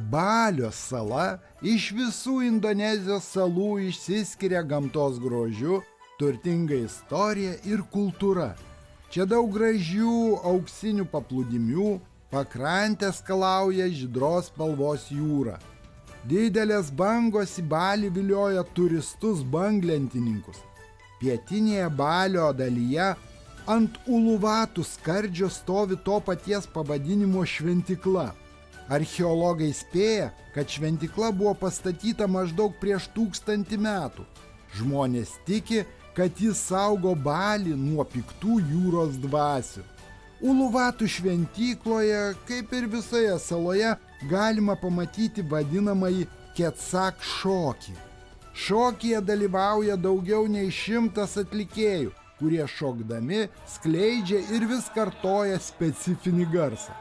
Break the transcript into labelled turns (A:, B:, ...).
A: Balio sala iš visų Indonezijos salų išsiskiria gamtos grožiu, turtinga istorija ir kultūra. Čia daug gražių auksinių paplūdimių, pakrantės skalauja žydros spalvos jūra. Didelės bangos į Balį vilioja turistus banglentininkus. Pietinėje Balio dalyje ant Uluvatų skardžio stovi to paties pavadinimo šventykla. Archeologai spėja, kad šventykla buvo pastatyta maždaug prieš 1000 metų. Žmonės tiki, kad jis saugo Balį nuo piktų jūros dvasių. Uluvatų šventykloje, kaip ir visoje saloje, galima pamatyti vadinamąjį Ketsak šokį. Šokyje dalyvauja daugiau nei 100 atlikėjų, kurie šokdami skleidžia ir vis kartoja specifinį garsą.